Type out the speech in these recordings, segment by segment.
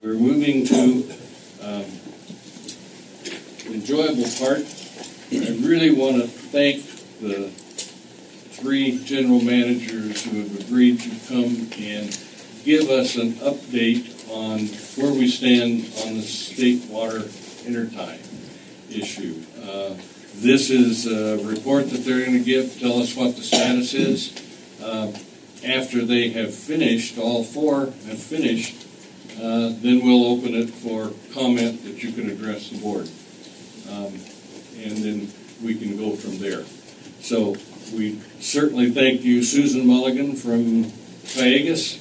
We're moving to enjoyable part. I really want to thank the 3 general managers who have agreed to come and give us an update on where we stand on the state water intertie issue. This is a report that they're going to give, tell us what the status is. After they have finished, all 4 have finished, then we'll open it for comment that you can address the board. And then we can go from there. So we certainly thank you, Susan Mulligan from Ciegas,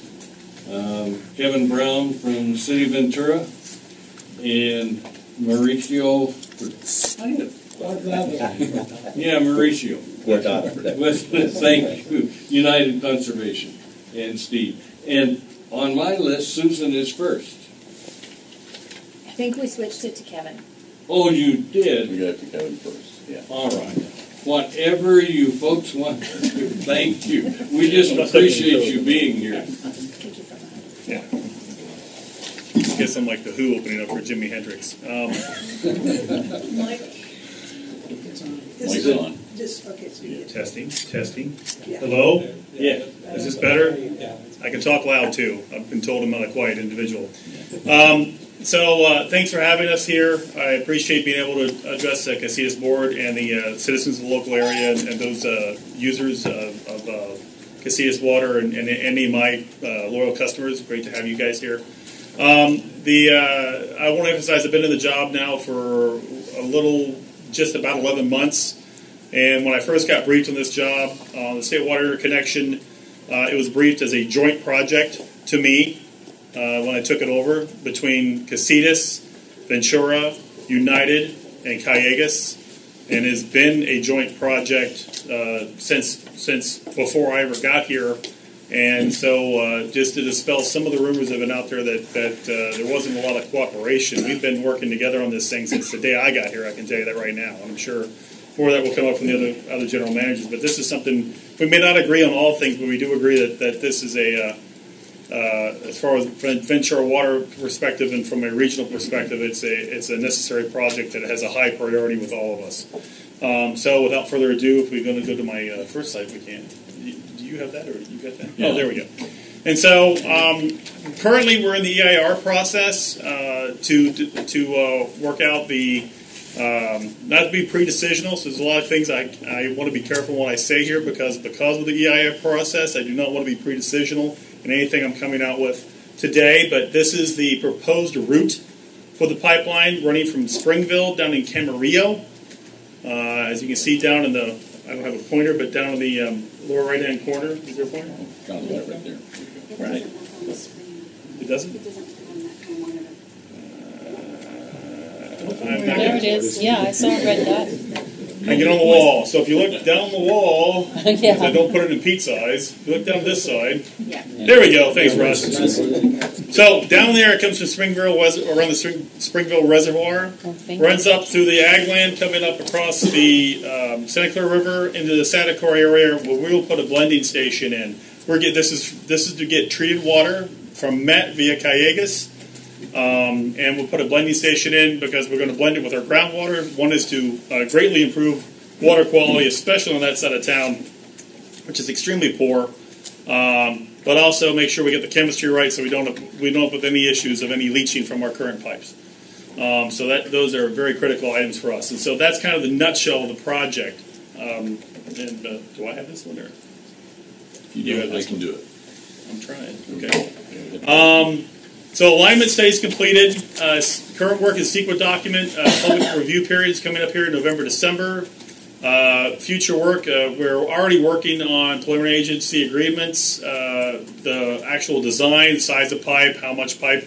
Kevin Brown from the City of Ventura, and Mauricio. Yeah, Mauricio. Thank you, United Conservation, and Steve. And on my list, Susan is first. I think we switched it to Kevin. Oh, you did? We got it to Kevin first, yeah. All right. Whatever you folks want to do, thank you. We just appreciate you being here. Thank you for that. Yeah. I guess I'm like the Who opening up for Jimi Hendrix. Mike's on. Testing. Yeah. Hello? Yeah. Is this better? I can talk loud too. I've been told I'm not a quiet individual. So thanks for having us here. I appreciate being able to address the Casitas board and the citizens of the local area and those users of Casitas water and any of my loyal customers. Great to have you guys here. I want to emphasize I've been in the job now for just about 11 months. And when I first got briefed on this job, the state water connection, it was briefed as a joint project to me when I took it over between Casitas, Ventura, United, and Ciegas, and has been a joint project since before I ever got here. And so just to dispel some of the rumors that have been out there that there wasn't a lot of cooperation, we've been working together on this thing since the day I got here, I can tell you that right now. And I'm sure more of that will come up from the other general managers. But this is something, we may not agree on all things, but we do agree that this is as far as Ventura water perspective and from a regional perspective, it's a necessary project that has a high priority with all of us. So without further ado, if we're going to go to my first slide, we can. Do you have that, or you got that? Yeah. Oh, there we go. And so currently we're in the EIR process to work out the, not to be pre-decisional, so there's a lot of things I want to be careful when I say here because of the EIR process. I do not want to be pre-decisional in anything I'm coming out with today, but this is the proposed route for the pipeline running from Springville down in Camarillo. As you can see down in the, I don't have a pointer, but down in the lower right-hand corner, is there a pointer? Got it right there. Right. It doesn't? There it is. Yeah, I saw it red dot. Hanging on the wall. So if you look down the wall, Yeah. I don't put it in Pete's eyes. If you look down this side. Yeah. There we go. Thanks, Russ. So down there, it comes from Springville, around the Springville Reservoir. Runs up through the ag land, coming up across the Santa Clara River into the Santa Clara area, where we will put a blending station in. This is to get treated water from Met via Ciegas. And we'll put a blending station in because we're going to blend it with our groundwater. One is to greatly improve water quality, especially on that side of town, which is extremely poor. But also make sure we get the chemistry right so we don't have any issues of any leaching from our current pipes. So those are very critical items for us. And so that's kind of the nutshell of the project. Do I have this one there? You do it, I can do it. I'm trying. Okay. So alignment studies completed. Current work is SEQA document. Public review period is coming up here in November, December. Future work, we're already working on preliminary agency agreements, the actual design, size of pipe, how much pipe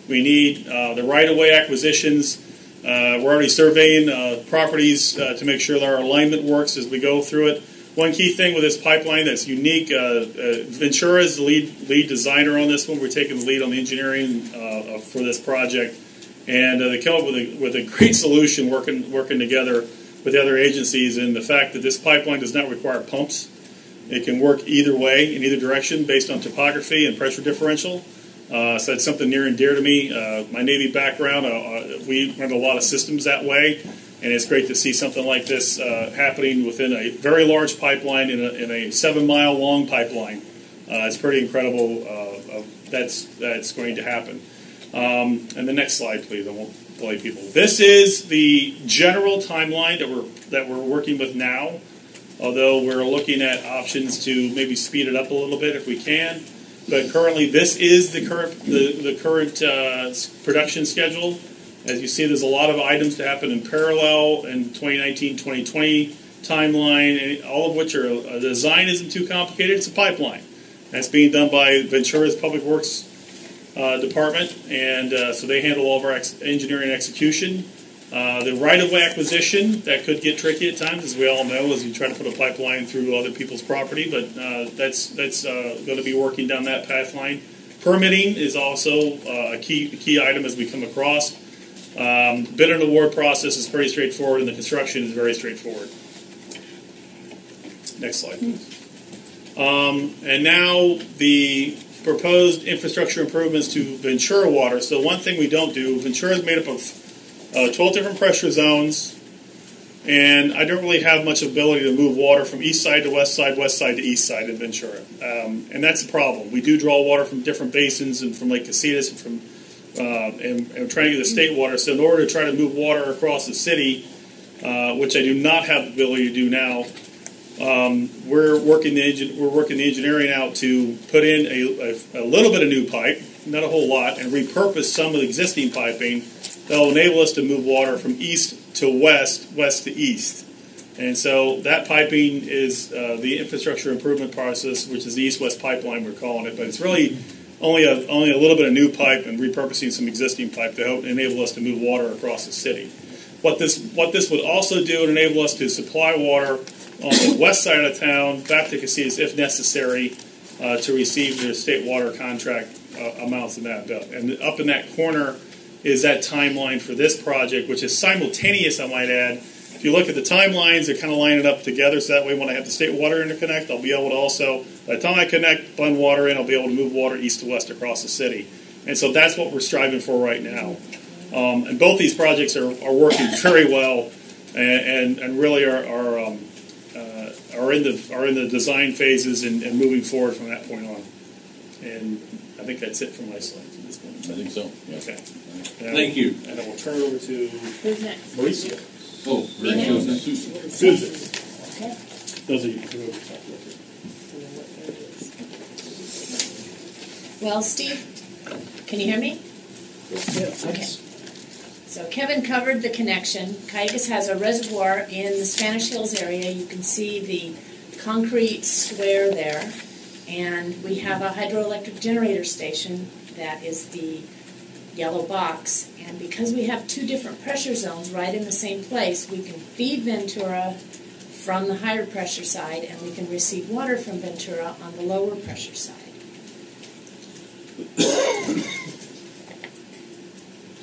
we need, the right-of-way acquisitions. We're already surveying properties to make sure that our alignment works as we go through it. One key thing with this pipeline that's unique, Ventura is the lead designer on this one. We're taking the lead on the engineering for this project. And they come up with a great solution working together with the other agencies, and the fact that this pipeline does not require pumps. It can work either way, in either direction, based on topography and pressure differential. So it's something near and dear to me. My Navy background, we run a lot of systems that way, and it's great to see something like this happening within a very large pipeline in a 7-mile long pipeline. It's pretty incredible that's going to happen. And the next slide, please. I won't delay people. This is the general timeline that we're working with now. Although we're looking at options to maybe speed it up a little bit if we can. But currently, this is the current production schedule. As you see, there's a lot of items to happen in parallel in 2019-2020 timeline, and all of which are the design isn't too complicated. It's a pipeline. That's being done by Ventura's Public Works Department, and so they handle all of our engineering execution. The right-of-way acquisition, that could get tricky at times, as we all know, as you try to put a pipeline through other people's property, but that's going to be working down that pathline. Permitting is also a key item as we come across. Bid and award process is pretty straightforward, and the construction is very straightforward. Next slide, please. And now the proposed infrastructure improvements to Ventura Water. So one thing we don't do, Ventura is made up of 12 different pressure zones, and I don't really have much ability to move water from east side to west side to east side in Ventura. And that's a problem. We do draw water from different basins and from Lake Casitas and from and trying to get the state water. So in order to try to move water across the city, which I do not have the ability to do now, we're working the engineering out to put in a little bit of new pipe, not a whole lot, and repurpose some of the existing piping that will enable us to move water from east to west, west to east. And so that piping is the infrastructure improvement process, which is the east-west pipeline we're calling it, but it's really only a little bit of new pipe and repurposing some existing pipe to help enable us to move water across the city. What this would also do and enable us to supply water on the west side of town back to Casitas if necessary to receive the state water contract amounts in that bill. And up in that corner is that timeline for this project, which is simultaneous, I might add. If you look at the timelines, they're kind of lining up together, so that way when I have the state water interconnect, I'll be able to also, by the time I connect, blend water in, I'll be able to move water east to west across the city. And so that's what we're striving for right now. And both these projects are working very well and really are in the design phases and moving forward from that point on. And I think that's it for my slides at this point. I think so. Yeah. Okay. Thank you. And I will turn it over to Who's next? Mauricio. Oh, very Me good. Susan. Okay. Those are you. Well, Steve, can you hear me? Okay. So Kevin covered the connection. Cayugas has a reservoir in the Spanish Hills area. You can see the concrete square there. And we have a hydroelectric generator station that is the yellow box. And because we have two different pressure zones right in the same place, we can feed Ventura from the higher pressure side, and we can receive water from Ventura on the lower pressure side.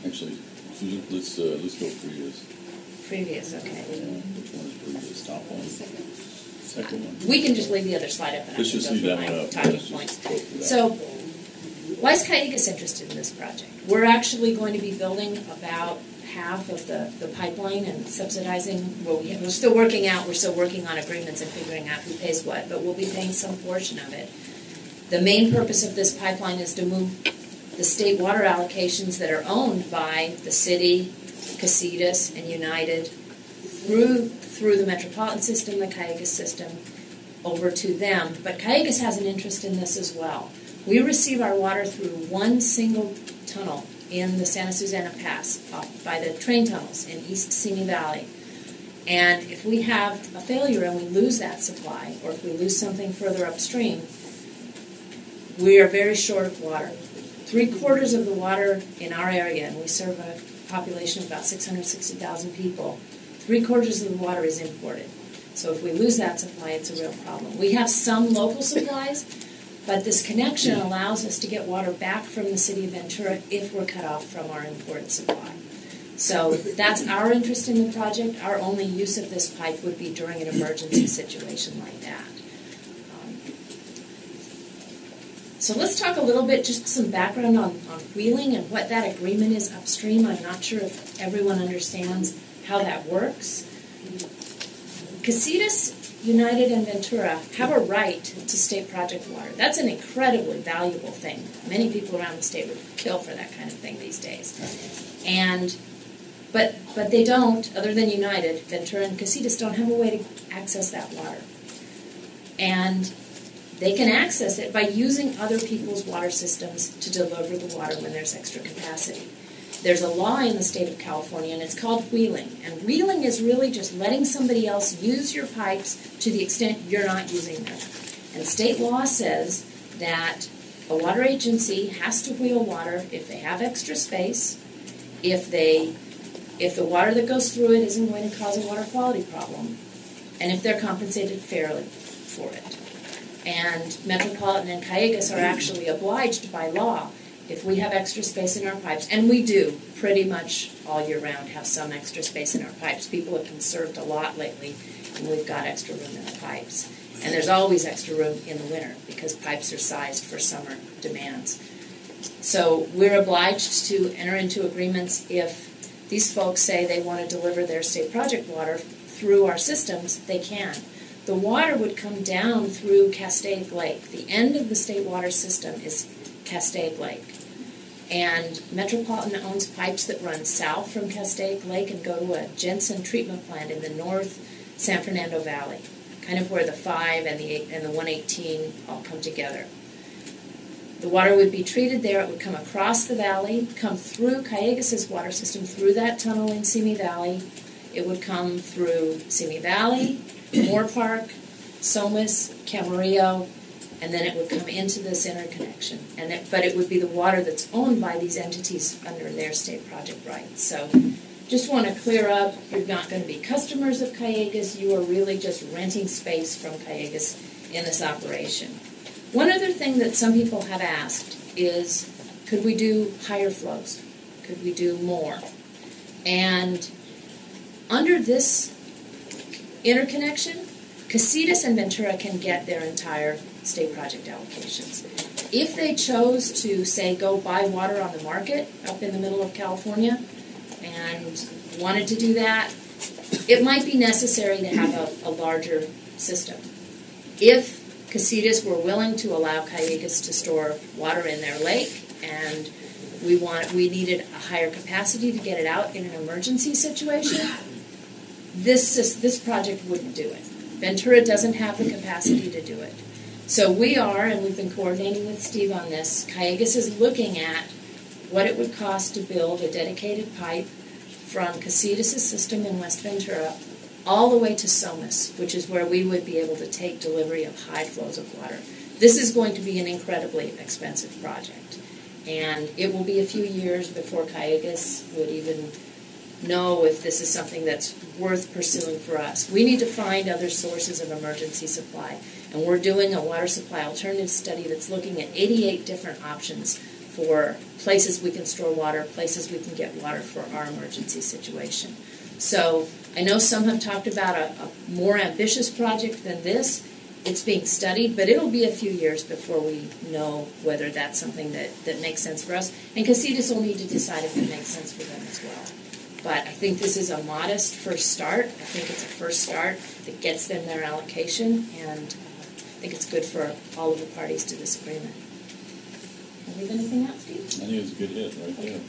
Actually, Susan, let's go previous. Previous, okay. Which one is previous? Top one. Second one. We can just leave the other slide up and I Let's can just go leave through that my one up. talking Let's points. just go through that. So, why is Cayugas interested in this project? We're actually going to be building about half of the pipeline and subsidizing. Well, we're still working on agreements and figuring out who pays what, but we'll be paying some portion of it. The main purpose of this pipeline is to move the state water allocations that are owned by the city, Casitas, and United through the metropolitan system, the Cayugas system, over to them. But Cayugas has an interest in this as well. We receive our water through one single tunnel in the Santa Susana Pass by the train tunnels in East Simi Valley. And if we have a failure and we lose that supply, or if we lose something further upstream, we are very short of water. 3/4 of the water in our area, and we serve a population of about 660,000 people, 3/4 of the water is imported. So if we lose that supply, it's a real problem. We have some local supplies, but this connection allows us to get water back from the city of Ventura if we're cut off from our imported supply. So that's our interest in the project. Our only use of this pipe would be during an emergency situation like that. So let's talk a little bit, just some background on wheeling and what that agreement is upstream. I'm not sure if everyone understands how that works. Casitas, United, and Ventura have a right to state project water. That's an incredibly valuable thing. Many people around the state would kill for that kind of thing these days. But they don't, other than United, Ventura and Casitas don't have a way to access that water. And they can access it by using other people's water systems to deliver the water when there's extra capacity. There's a law in the state of California, and it's called wheeling. And wheeling is really just letting somebody else use your pipes to the extent you're not using them. And state law says that a water agency has to wheel water if they have extra space, if the water that goes through it isn't going to cause a water quality problem, and if they're compensated fairly for it. And Metropolitan and Callegas are actually obliged by law, if we have extra space in our pipes, and we do pretty much all year round have some extra space in our pipes. People have conserved a lot lately, and we've got extra room in the pipes. And there's always extra room in the winter because pipes are sized for summer demands. So we're obliged to enter into agreements if these folks say they want to deliver their state project water through our systems, they can. The water would come down through Castaic Lake. The end of the state water system is Castaic Lake. And Metropolitan owns pipes that run south from Castaic Lake and go to a Jensen treatment plant in the North San Fernando Valley, kind of where the 5 and the 118 all come together. The water would be treated there. It would come across the valley, come through Callegas' water system, through that tunnel in Simi Valley. It would come through Simi Valley, Moore Park, Somas, Camarillo, and then it would come into this interconnection. But it would be the water that's owned by these entities under their state project rights. So just want to clear up, you're not going to be customers of Callegas. You are really just renting space from Callegas in this operation. One other thing that some people have asked is, could we do higher flows? Could we do more? And under this interconnection, Casitas and Ventura can get their entire state project allocations. If they chose to, say, go buy water on the market up in the middle of California and wanted to do that, it might be necessary to have a larger system. If Casitas were willing to allow Callegas to store water in their lake and we needed a higher capacity to get it out in an emergency situation, this project wouldn't do it. Ventura doesn't have the capacity to do it. So we are, and we've been coordinating with Steve on this, Callegas is looking at what it would cost to build a dedicated pipe from Casitas' system in West Ventura all the way to Somas, which is where we would be able to take delivery of high flows of water. This is going to be an incredibly expensive project, and it will be a few years before Callegas would even know if this is something that's worth pursuing for us. We need to find other sources of emergency supply, and we're doing a water supply alternative study that's looking at 88 different options for places we can store water, places we can get water for our emergency situation. So I know some have talked about a more ambitious project than this. It's being studied, but it'll be a few years before we know whether that's something that makes sense for us. And Casitas will need to decide if it makes sense for them as well. But I think this is a modest first start. I think it's a first start that gets them their allocation, and I think it's good for all of the parties to this agreement. Leave anything out, Steve? I think it's a good hit right there.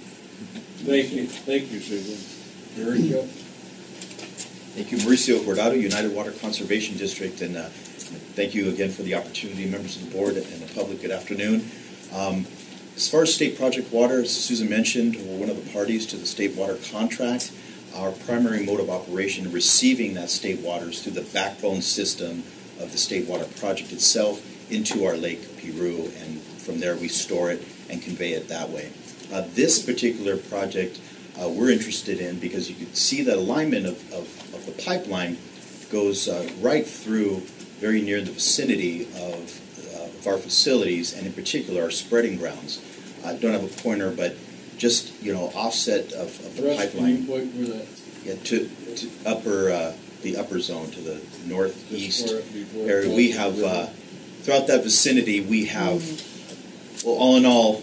Thank you, Susan. Mauricio? Thank you, Mauricio Hordado, United Water Conservation District, and thank you again for the opportunity, members of the board and the public. Good afternoon. As far as state project water, as Susan mentioned, we're one of the parties to the state water contract. Our primary mode of operation receiving that state water is through the backbone system of the state water project itself into our Lake Piru, and from there we store it and convey it that way. This particular project we're interested in because you can see that alignment of the pipeline goes right through very near the vicinity of our facilities, and in particular our spreading grounds. I don't have a pointer, but just offset of the pipeline. Yeah, to the upper zone, to the northeast area. We have throughout that vicinity we have Well, all in all,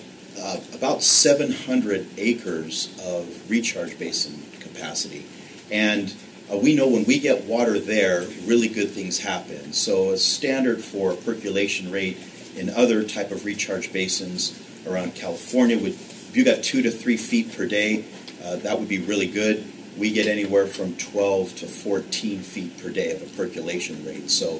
about 700 acres of recharge basin capacity. And we know when we get water there, really good things happen. So a standard for percolation rate in other type of recharge basins around California would, if you got 2 to 3 feet per day, that would be really good. We get anywhere from 12 to 14 feet per day of a percolation rate. So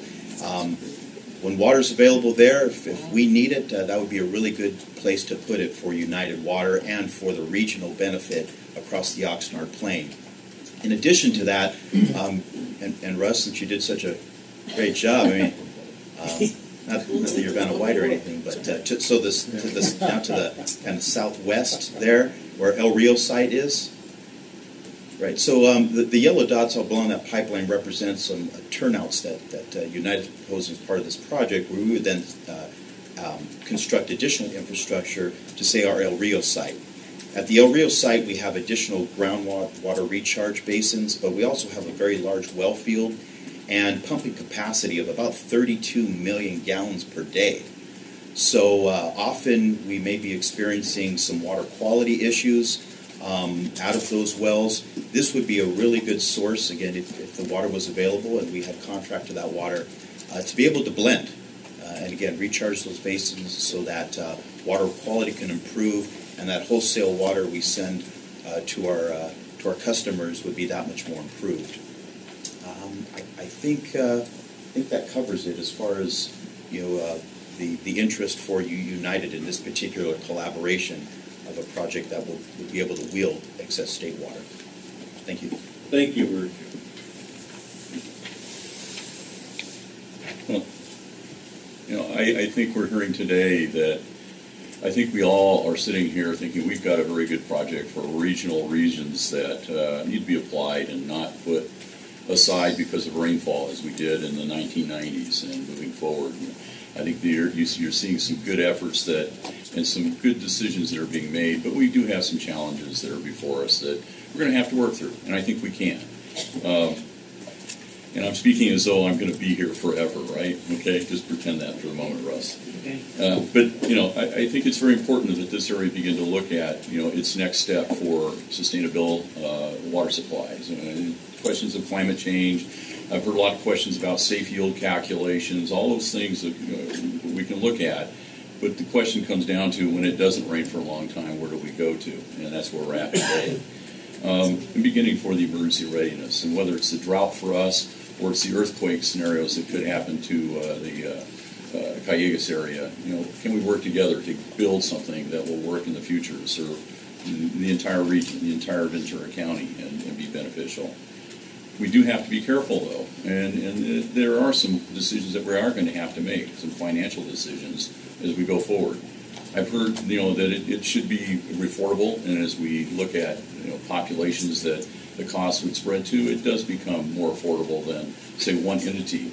when water's available there, if we need it, that would be a really good place to put it for United Water and for the regional benefit across the Oxnard Plain. In addition to that, and Russ, since you did such a great job, I mean, not that you're Vanna White or anything, but now to the kind of southwest there, where El Rio site is. Right. So the yellow dots all along that pipeline represent some turnouts that United proposed as part of this project, where we would then construct additional infrastructure to, say, our El Rio site. At the El Rio site, we have additional groundwater recharge basins, but we also have a very large well field and pumping capacity of about 32 million gallons per day. So often we may be experiencing some water quality issues out of those wells. This would be a really good source, again, if the water was available and we had contract to that water, to be able to blend and, again, recharge those basins so that water quality can improve and that wholesale water we send to our customers would be that much more improved. I think that covers it as far as the interest for United in this particular collaboration of a project that will be able to wield excess state water. Thank you. Thank you, Bert. Well, I think we're hearing today that I think we all are sitting here thinking we've got a very good project for regional regions that need to be applied and not put aside because of rainfall as we did in the 1990s and moving forward. I think you're seeing some good efforts and some good decisions that are being made, but we do have some challenges that are before us that we're going to have to work through, and I think we can. And I'm speaking as though I'm going to be here forever, right? Okay, just pretend that for the moment, Russ. Okay. But I think it's very important that this area begin to look at its next step for sustainable water supplies. Questions of climate change. I've heard a lot of questions about safe yield calculations. All those things that we can look at. But the question comes down to when it doesn't rain for a long time, where do we go to? And that's where we're at today. And beginning for the emergency readiness, and whether it's the drought for us or it's the earthquake scenarios that could happen to the Callegas area. Can we work together to build something that will work in the future to serve the entire region, the entire Ventura County, and be beneficial? We do have to be careful, though, and there are some decisions that we are going to have to make, some financial decisions as we go forward. I've heard, that it should be affordable, and as we look at, populations that the cost would spread to, it does become more affordable than, say, one entity.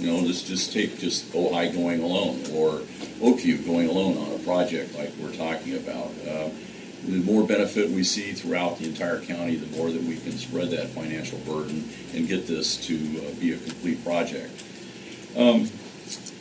Let's just take Ojai going alone, or Oakview going alone on a project like we're talking about. The more benefit we see throughout the entire county, the more that we can spread that financial burden and get this to be a complete project. A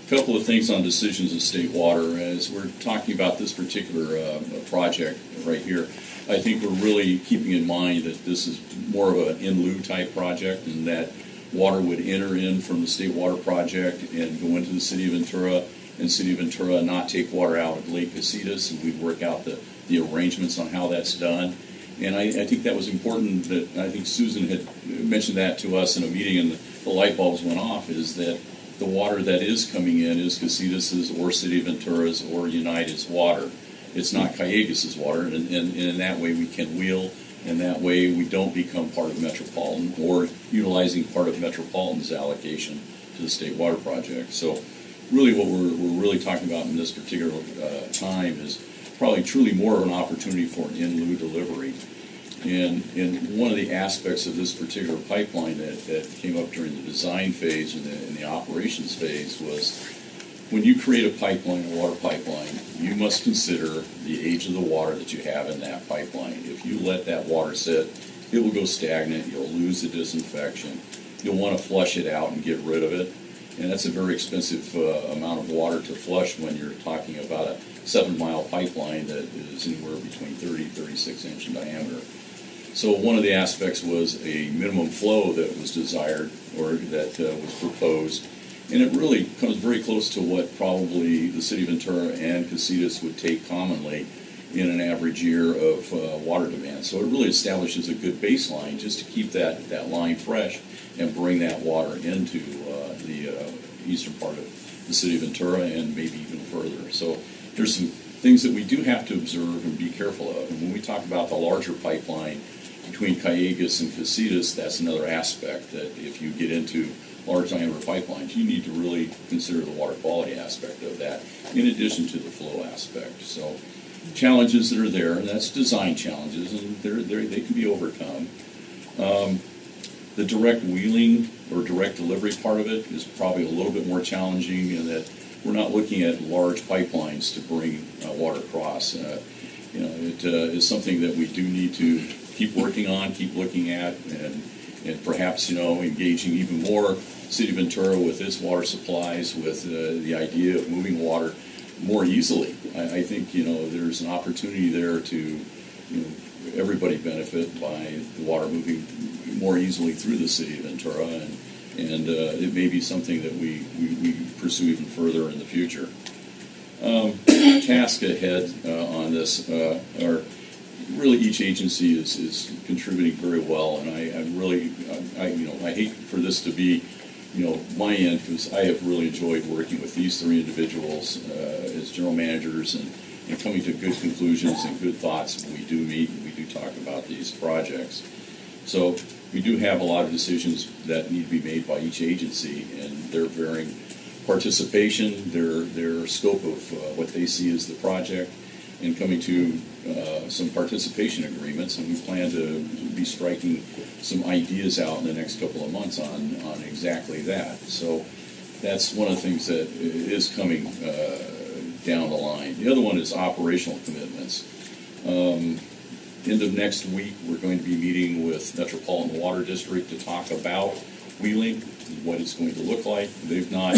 couple of things on decisions of state water. As we're talking about this particular project right here, I think we're really keeping in mind that this is more of an in-lieu type project, and that water would enter in from the state water project and go into the city of Ventura, and city of Ventura not take water out of Lake Casitas, and we'd work out the arrangements on how that's done. And I think that was important. That I think Susan had mentioned that to us in a meeting, and the light bulbs went off, is that the water that is coming in is Casitas's or City of Ventura's or United's water. It's not Callegas's water, and in that way we can wheel, and that way we don't become part of Metropolitan or utilizing part of Metropolitan's allocation to the state water project. So really what we're really talking about in this particular time is probably truly more of an opportunity for an in-lieu delivery. And one of the aspects of this particular pipeline that came up during the design phase and the operations phase was when you create a pipeline, a water pipeline, you must consider the age of the water that you have in that pipeline. If you let that water sit, it will go stagnant, you'll lose the disinfection, you'll want to flush it out and get rid of it. And that's a very expensive amount of water to flush when you're talking about a 7-mile pipeline that is anywhere between 30 and 36 inch in diameter. So one of the aspects was a minimum flow that was desired, or that was proposed, and it really comes very close to what probably the City of Ventura and Casitas would take commonly in an average year of water demand. So it really establishes a good baseline just to keep that line fresh and bring that water into the eastern part of the City of Ventura and maybe even further. So there's some things that we do have to observe and be careful of. And when we talk about the larger pipeline between Callegas and Casitas, that's another aspect that if you get into large diameter pipelines, you need to really consider the water quality aspect of that in addition to the flow aspect. So challenges that are there, and that's design challenges, and they can be overcome. The direct wheeling or direct delivery part of it is probably a little bit more challenging in that we're not looking at large pipelines to bring water across. It is something that we do need to keep working on, keep looking at, and perhaps, engaging even more City of Ventura with its water supplies, with the idea of moving water more easily. I think, there's an opportunity there to, everybody benefit by the water moving more easily through the City of Ventura, and it may be something that we pursue even further in the future. Task ahead on this are really each agency is contributing very well, and I hate for this to be my end, because I have really enjoyed working with these three individuals as general managers and coming to good conclusions and good thoughts when we do meet and we do talk about these projects. So we do have a lot of decisions that need to be made by each agency, and their varying participation, their scope of what they see as the project, and coming to some participation agreements, and we plan to be striking some ideas out in the next couple of months on exactly that. So that's one of the things that is coming down the line. The other one is operational commitments. End of next week, we're going to be meeting with Metropolitan Water District to talk about wheeling, what it's going to look like. They've not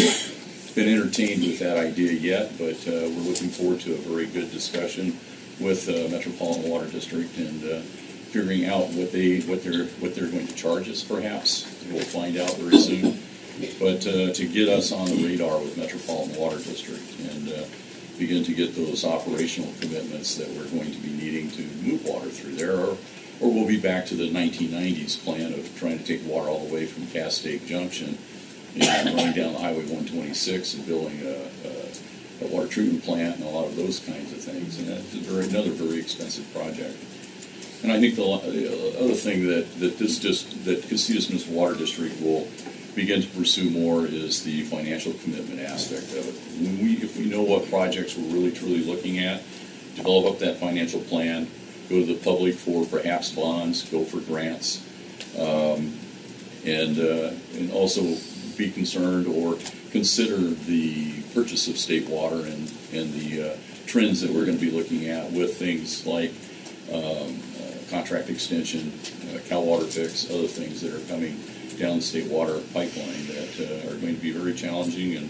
been entertained with that idea yet, but we're looking forward to a very good discussion with Metropolitan Water District and figuring out what they're going to charge us. Perhaps we'll find out very soon. But to get us on the radar with Metropolitan Water District and begin to get those operational commitments that we're going to be needing to move water through there, or we'll be back to the 1990s plan of trying to take water all the way from Castaic Junction and running down the Highway 126 and building a water treatment plant and a lot of those kinds of things. And that's another very expensive project. And I think the other thing that Casitas Municipal Water District will begin to pursue more is the financial commitment aspect of it. If we know what projects we're really truly looking at, develop up that financial plan, go to the public for perhaps bonds, go for grants, and also be concerned or consider the purchase of state water and the trends that we're going to be looking at with things like contract extension, Cal Water Fix, other things that are coming down the state water pipeline that are going to be very challenging and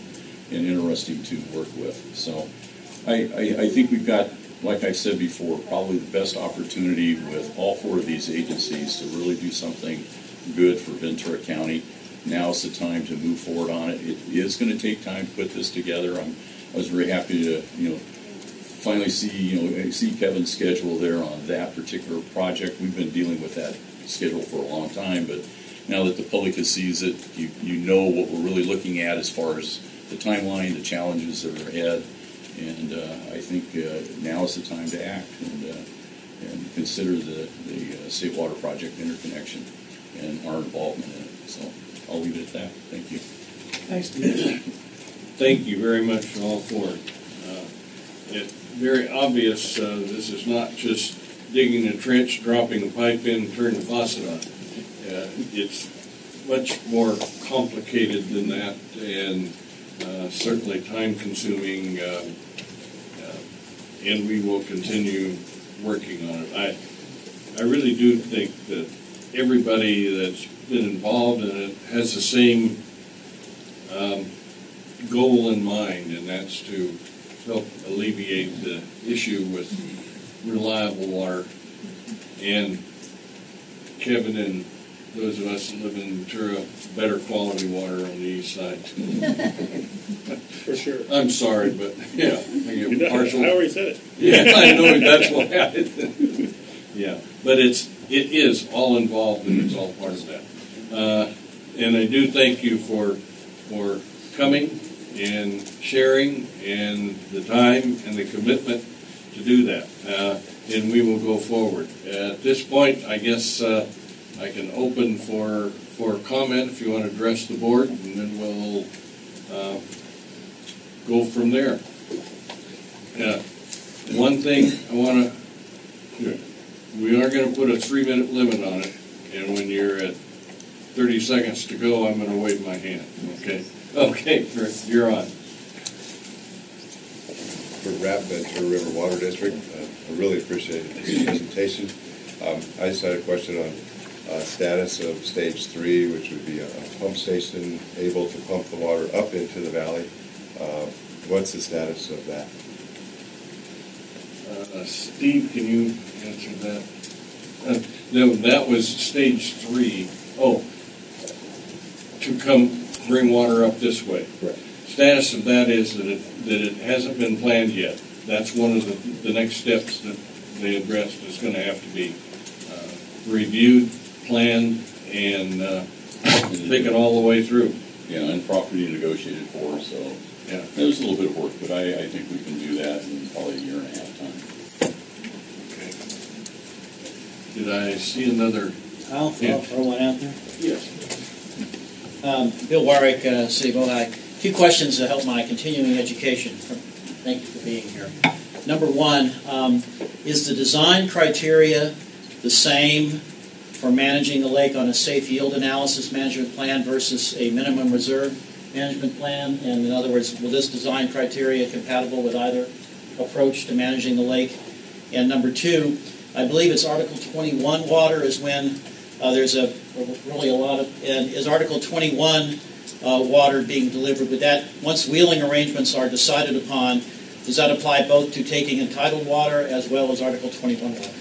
interesting to work with. So I think we've got, like I said before, probably the best opportunity with all four of these agencies to really do something good for Ventura County. Now's the time to move forward on it. It is going to take time to put this together. I was very happy to finally see Kevin's schedule there on that particular project. We've been dealing with that schedule for a long time, but now that the public sees it, you know what we're really looking at as far as the timeline, the challenges that are ahead, and I think now is the time to act and consider the State Water Project interconnection and our involvement in it. So I'll leave it at that. Thank you. Thanks. Thank you very much to all four. It's very obvious this is not just digging a trench, dropping a pipe in, turning the faucet on. It's much more complicated than that, and certainly time-consuming, and we will continue working on it. I really do think that everybody that's been involved in it has the same goal in mind, and that's to help alleviate the issue with reliable water. And Kevin and those of us that live in Ventura, better quality water on the east side. For sure. I'm sorry, but yeah, I get partial. I already said it. Yeah, I know, that's why yeah, but it is all involved and it's all part of that. And I do thank you for coming and sharing and the time and the commitment to do that. And we will go forward. At this point, I guess I can open for comment if you want to address the board, and then we'll go from there. One thing I want to, we are going to put a 3-minute limit on it, and when you're at 30 seconds to go, I'm going to wave my hand. Okay? Okay, you're on. For RAP, Ventura River Water District, I really appreciated this presentation. I just had a question on status of stage 3, which would be a pump station able to pump the water up into the valley. What's the status of that? Steve, can you answer that? No, that was stage 3. Oh, to come bring water up this way. Correct. Status of that is that it hasn't been planned yet. That's one of the next steps that they addressed is going to have to be reviewed, planned, and taken all the way through. Yeah, and property negotiated for, so Yeah. there's a little bit of work, but I think we can do that in probably a year and a half time. Okay. Did I see another? I'll throw one out there. Yes. Bill Warwick, City of Ojai. A few questions to help my continuing education. Thank you for being here. Number one, is the design criteria the same for managing the lake on a safe yield analysis management plan versus a minimum reserve management plan? And in other words, will this design criteria compatible with either approach to managing the lake? And number two, I believe it's Article 21 water is when there's really a lot of, and is Article 21 water being delivered? With that, once wheeling arrangements are decided upon, does that apply both to taking entitled water as well as Article 21 water?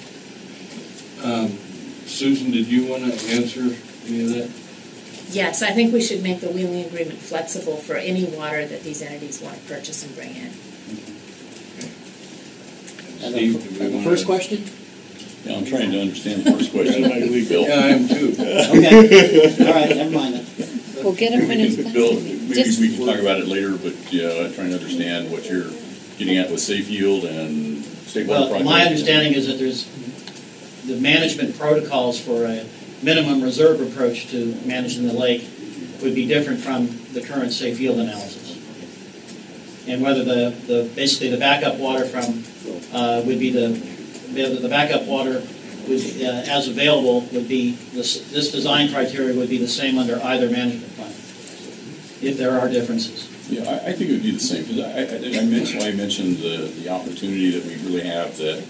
Susan, did you want to answer any of that? Yes, I think we should make the wheeling agreement flexible for any water that these entities want to purchase and bring in. And Steve, the first question? Yeah, I'm trying to understand the first question. Bill. Yeah, I am too. Okay. All right, never mind then. We'll get him when it's Bill, maybe we can talk about it later, but I'm trying to understand what you're getting at with safe yield and state water Well, project. my understanding is that there's the management protocols for a minimum reserve approach to managing the lake would be different from the current safe yield analysis. And whether basically the backup water from would be the backup water would, as available would be this design criteria would be the same under either management plan, if there are differences. Yeah, I think it would be the same, because I mentioned the opportunity that we really have that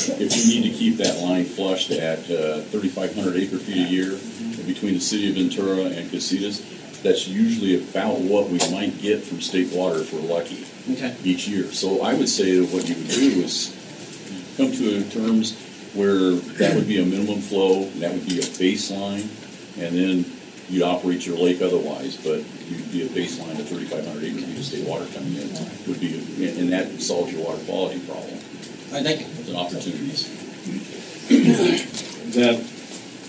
if we need to keep that line flushed at 3,500 acre feet a year between the city of Ventura and Casitas, that's usually about what we might get from state water if we're lucky each year. So I would say that what you would do is come to terms where that would be a minimum flow, that would be a baseline, and then you'd operate your lake otherwise, but you'd be a baseline of 3,500 acre feet of state water coming in. Would be, and that solves your water quality problem. All right, thank you. The opportunities.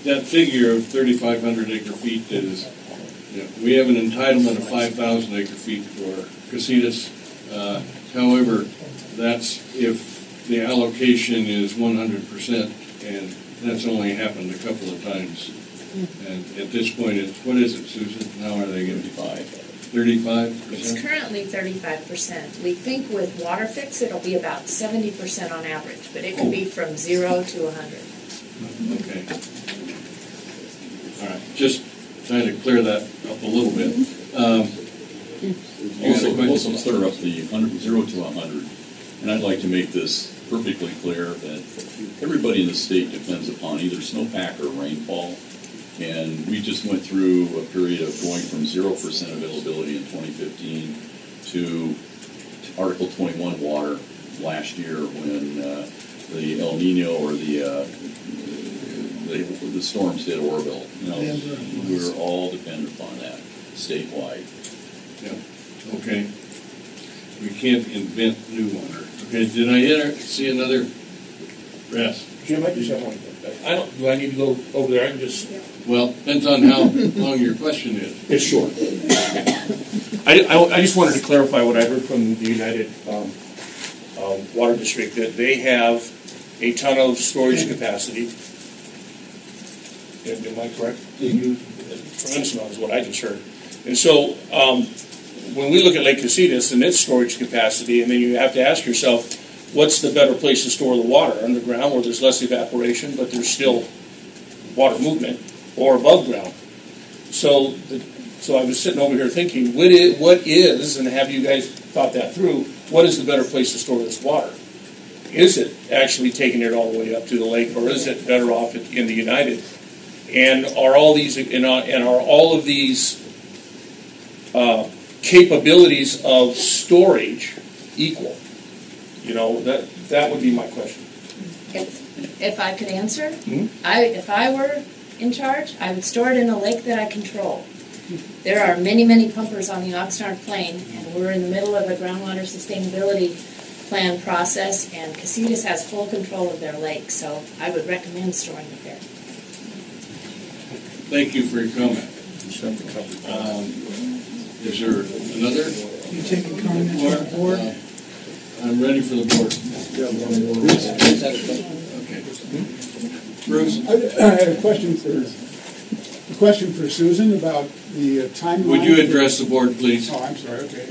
That figure of 3,500 acre feet is, we have an entitlement of 5,000 acre feet for Casitas. However, that's if the allocation is 100%, and that's only happened a couple of times. And at this point, what is it, Susan? How are they going to be 35%? It's currently 35%. We think with water fix it'll be about 70% on average, but it could be from 0 to 100. Okay. All right. Just trying to clear that up a little bit. Also clear up the 0 to 100. And I'd like to make this perfectly clear that everybody in the state depends upon either snowpack or rainfall. And we just went through a period of going from 0% availability in 2015 to Article 21 water last year when the El Nino or the storms hit Oroville. You know, we were all dependent upon that statewide. Yeah. Okay. We can't invent new water. Okay. Did I see another? Yes. Jim, I just have one. Do I need to go over there? I can just. Well, depends on how long your question is. It's short. I just wanted to clarify what I heard from the United Water District, that they have a ton of storage capacity. Am I correct? Tremendous amount is what I just heard. And so when we look at Lake Casitas and its storage capacity, and then you have to ask yourself, what's the better place to store the water? Underground, where there's less evaporation, but there's still water movement, or above ground. So I was sitting over here thinking, what is, and have you guys thought that through, what is the better place to store this water? Is it actually taking it all the way up to the lake, or is it better off in the United? And are all of these capabilities of storage equal? You know, that would be my question. If I could answer, if I were in charge, I would store it in a lake that I control. There are many, many pumpers on the Oxnard Plain, and we're in the middle of a groundwater sustainability plan process, and Casitas has full control of their lake, so I would recommend storing it there. Thank you for your comment. Is there another? You take a comment from the board? I'm ready for the board. Okay. Bruce? I had a question for Susan about the timeline. Would you address the board, please? Oh, I'm sorry, okay.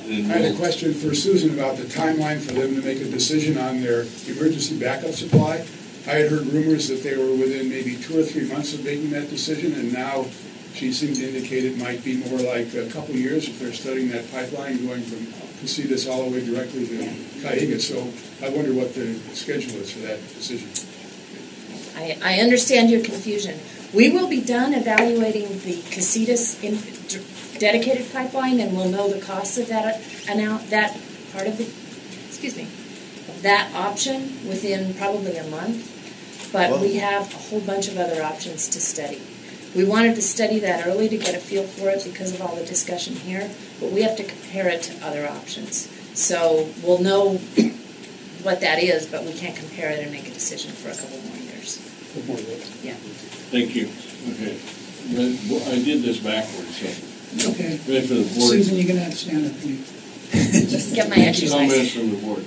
I had a question for Susan about the timeline for them to make a decision on their emergency backup supply. I had heard rumors that they were within maybe 2 or 3 months of making that decision, and now she seemed to indicate it might be more like a couple years if they're studying that pipeline going from Casitas all the way directly to Cayugas. So I wonder what the schedule is for that decision. I understand your confusion. We will be done evaluating the Casitas dedicated pipeline, and we'll know the cost of that part of that option within probably a month. But we have a whole bunch of other options to study. We wanted to study that early to get a feel for it because of all the discussion here, but we have to compare it to other options. So we'll know what that is, but we can't compare it and make a decision for a couple more years. Yeah. Thank you. Okay. I did this backwards, so. Okay. Ready for the board. Susan, you're going to have to stand up, please. Just get my exercise. Comments from the board.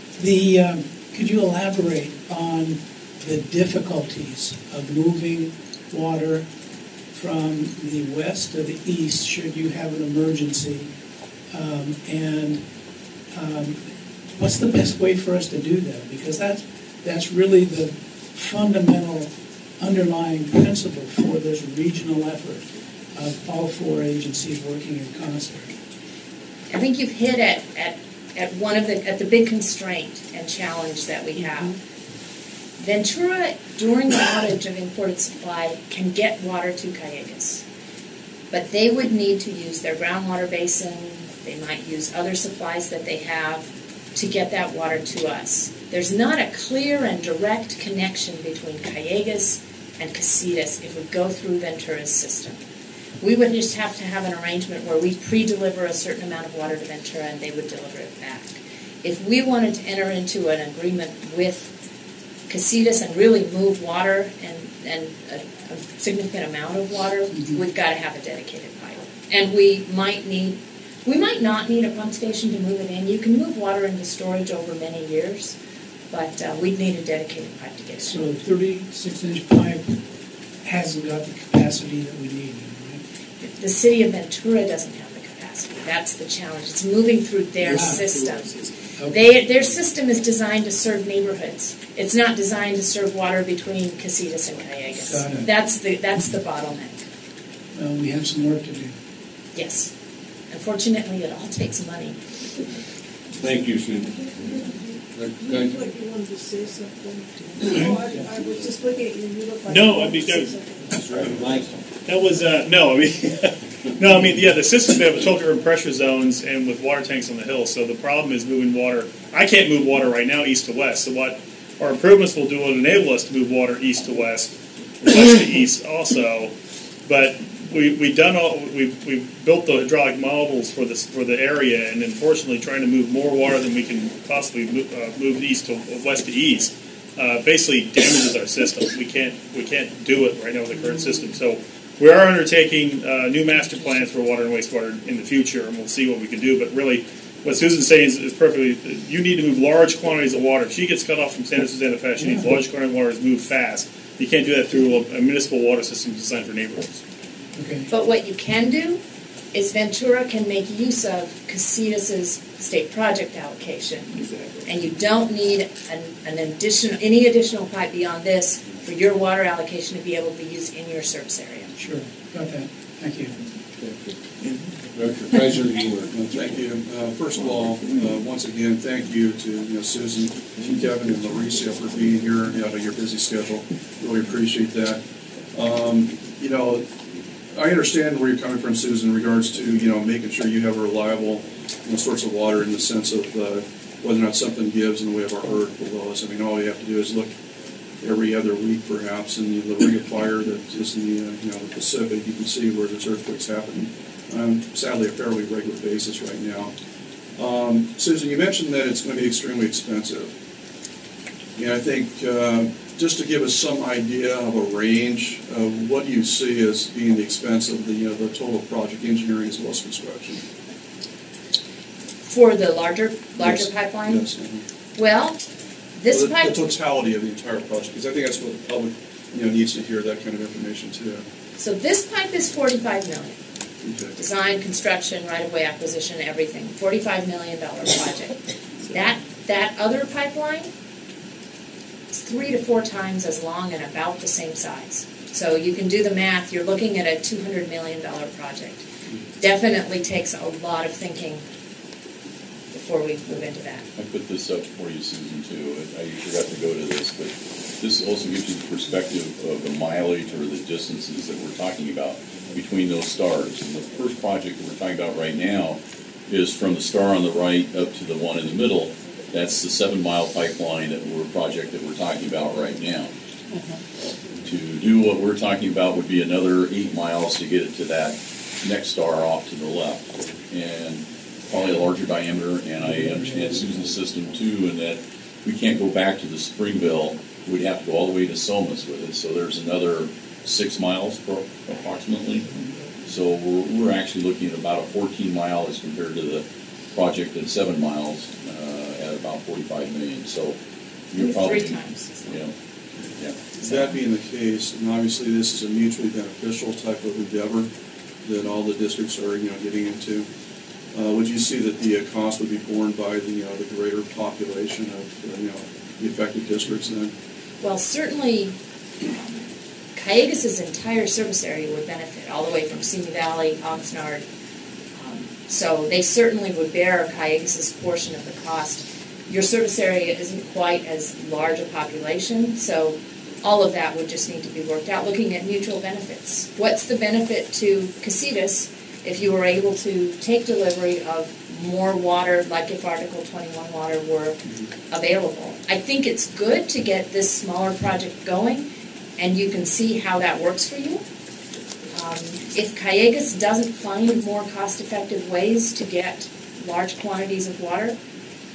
Could you elaborate on the difficulties of moving water from the west to the east should you have an emergency? And what's the best way for us to do that? Because that's really the fundamental underlying principle for this regional effort of all 4 agencies working in concert. I think you've hit at one of the big constraint and challenge that we have. Ventura, during the outage of imported supply, can get water to Cayugas, but they would need to use their groundwater basin. They might use other supplies that they have to get that water to us. There's not a clear and direct connection between Cayugas and Casitas. It would go through Ventura's system. We would just have to have an arrangement where we pre-deliver a certain amount of water to Ventura and they would deliver it back. If we wanted to enter into an agreement with Casitas and really move water and a significant amount of water, we've got to have a dedicated pipe. And we might not need a pump station to move it in. You can move water into storage over many years, but we'd need a dedicated pipe to get it. So a 36-inch pipe hasn't got the capacity that we need, right? The city of Ventura doesn't have the capacity. That's the challenge. It's moving through their system. Okay. Their system is designed to serve neighborhoods. It's not designed to serve water between Casitas and Cayugas. Got it. That's the bottleneck. Well, we have some work to do. Yes. Unfortunately, it all takes money. Thank you, Susan. Looked like you wanted to say something. No, I was just looking at you. You look like No, you I wanted mean, to say something. that was, no, I mean, No, I mean, yeah, the system's been able to 12 different pressure zones and with water tanks on the hill. So the problem is moving water. I can't move water right now east to west. So what our improvements will do will enable us to move water east to west, west to east also. But we've built the hydraulic models for the area, and unfortunately, trying to move more water than we can possibly move east to west to east basically damages our system. We can't do it right now with the current system. So we are undertaking new master plans for water and wastewater in the future, and we'll see what we can do. But really, what Susan's saying is perfectly. You need to move large quantities of water. If she gets cut off from Santa Susana Pass, she needs large quantities of water to move fast. You can't do that through a municipal water system designed for neighborhoods. Okay. But what you can do is Ventura can make use of Casitas' state project allocation. Exactly. And you don't need any additional pipe beyond this for your water allocation to be able to be used in your service area. Sure, got that. Thank you. Director Kaiser, you were. Thank you. First of all, once again, thank you to Susan, Kevin, and Mauricio for being here out of your busy schedule. Really appreciate that. I understand where you're coming from, Susan, in regards to making sure you have a reliable source of water in the sense of whether or not something gives and we have our herd below us. I mean, all you have to do is look every other week, perhaps, in the ring of fire that is in the Pacific. You can see where there's earthquakes happening on sadly a fairly regular basis right now. Susan, you mentioned that it's going to be extremely expensive. And I think just to give us some idea of a range of what you see as being the expense of the total project engineering as well as construction. For the larger Yes. pipeline? Yes. Well, this the pipe... totality of the entire project, because I think that's what the public needs to hear, that kind of information too. So this pipe is $45 million. Okay. Design, construction, right-of-way acquisition, everything. $45 million project. That other pipeline is 3 to 4 times as long and about the same size. So you can do the math. You're looking at a $200 million project. Definitely takes a lot of thinking before we move into that. I put this up for you, Susan, too. I forgot to go to this, but this also gives you the perspective of the mileage or the distances that we're talking about between those stars. And the first project that we're talking about right now is from the star on the right up to the one in the middle. That's the 7-mile pipeline project that we're talking about right now. To do what we're talking about would be another 8 miles to get it to that next star off to the left. And probably a larger diameter, and I understand Susan's system too, in that we can't go back to the Springville. We'd have to go all the way to Somas with it. So there's another 6 miles approximately. So we're actually looking at about a 14-mile as compared to the project at 7 miles at about $45 million. So you're probably 3 times. Yeah. That being the case, and obviously this is a mutually beneficial type of endeavor that all the districts are getting into. Would you see that the cost would be borne by the greater population of the affected districts then? Well, certainly, Callejas' entire service area would benefit, all the way from Simi Valley, Oxnard. So they certainly would bear Callejas' portion of the cost. Your service area isn't quite as large a population, so all of that would just need to be worked out, looking at mutual benefits. What's the benefit to Casitas if you were able to take delivery of more water, like if Article 21 water were available? I think it's good to get this smaller project going, and you can see how that works for you. If Callejas doesn't find more cost-effective ways to get large quantities of water,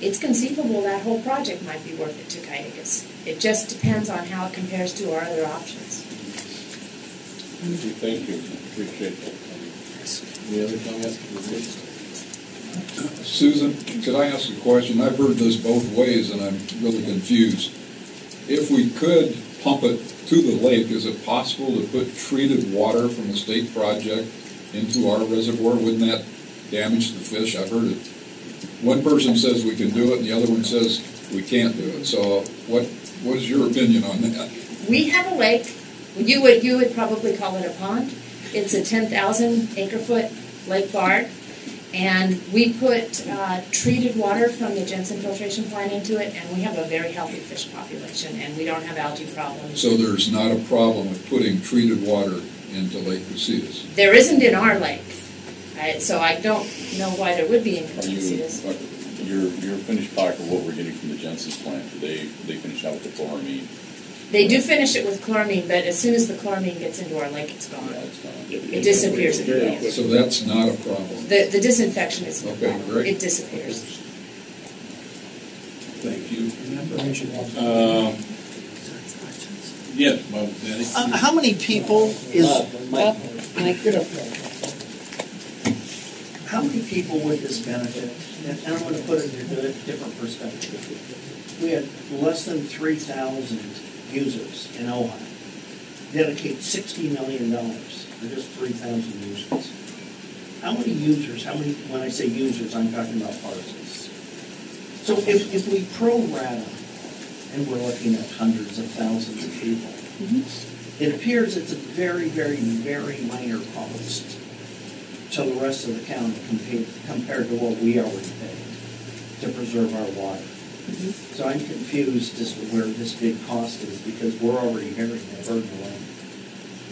it's conceivable that whole project might be worth it to Callejas. It just depends on how it compares to our other options. Thank you. Appreciate that. Any other comments? Susan, could I ask a question? I've heard this both ways, and I'm really confused. If we could pump it to the lake, is it possible to put treated water from a state project into our reservoir? Wouldn't that damage the fish? I've heard it. One person says we can do it, and the other one says we can't do it. So what is your opinion on that? We have a lake. You would probably call it a pond. It's a 10,000 acre-foot lake bar, and we put treated water from the Jensen filtration plant into it, and we have a very healthy fish population, and we don't have algae problems. So there's not a problem with putting treated water into Lake Casitas? There isn't in our lake. So I don't know why there would be in Are you, Casitas. your finished product of what we're getting from the Jensen's plant, do they finish out with the chloramine? They do finish it with chloramine, but as soon as the chloramine gets into our lake, it's gone. Yeah, it's gone. It disappears in the plant. So that's not a problem. The disinfection is no Okay, problem. great. It disappears. Thank you. Yes, Danny. How many people is how many people would this benefit? And I'm going to put it in a different perspective. We had less than 3,000 users in Ojai. Dedicate $60 million for just 3,000 users. How many users, when I say users, I'm talking about parcels. So if we pro rata, and we're looking at hundreds of thousands of people, it appears it's a very, very, very minor cost to the rest of the county compared to what we already pay to preserve our water. So I'm confused as to where this big cost is because we're already bearing that burden alone.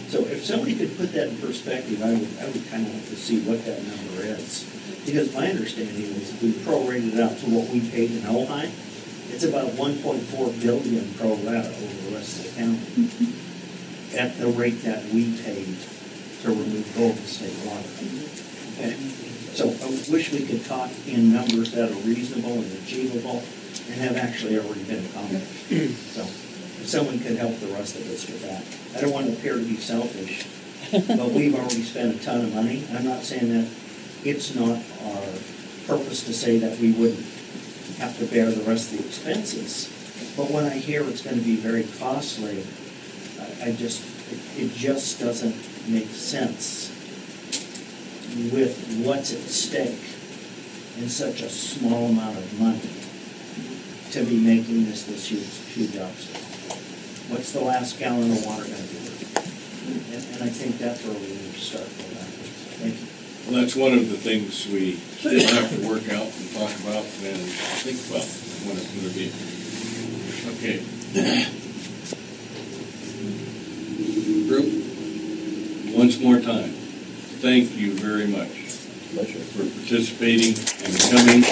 So if somebody could put that in perspective, I would kind of like to see what that number is. Because my understanding is if we prorate it out to what we paid in Ojai, it's about 1.4 billion pro rata over the rest of the county at the rate that we paid to remove Golden State water. Okay? So I wish we could talk in numbers that are reasonable and achievable and have actually already been accomplished. So if someone could help the rest of us with that. I don't want to appear to be selfish, but we've already spent a ton of money. I'm not saying that it's not our purpose to say that we wouldn't have to bear the rest of the expenses. But when I hear it's going to be very costly, it just doesn't make sense with what's at stake in such a small amount of money to be making this huge obstacle. What's the last gallon of water going to be worth? And I think that's where we need to start with that. Thank you. Well, that's one of the things we still have to work out and talk about and think about when it's going to be. Okay. Group, once more time, thank you very much for participating and coming.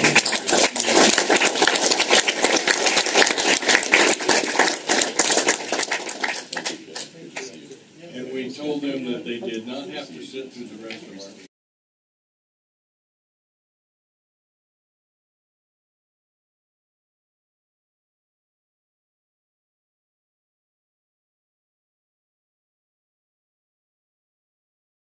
And we told them that they did not have to sit through the rest of our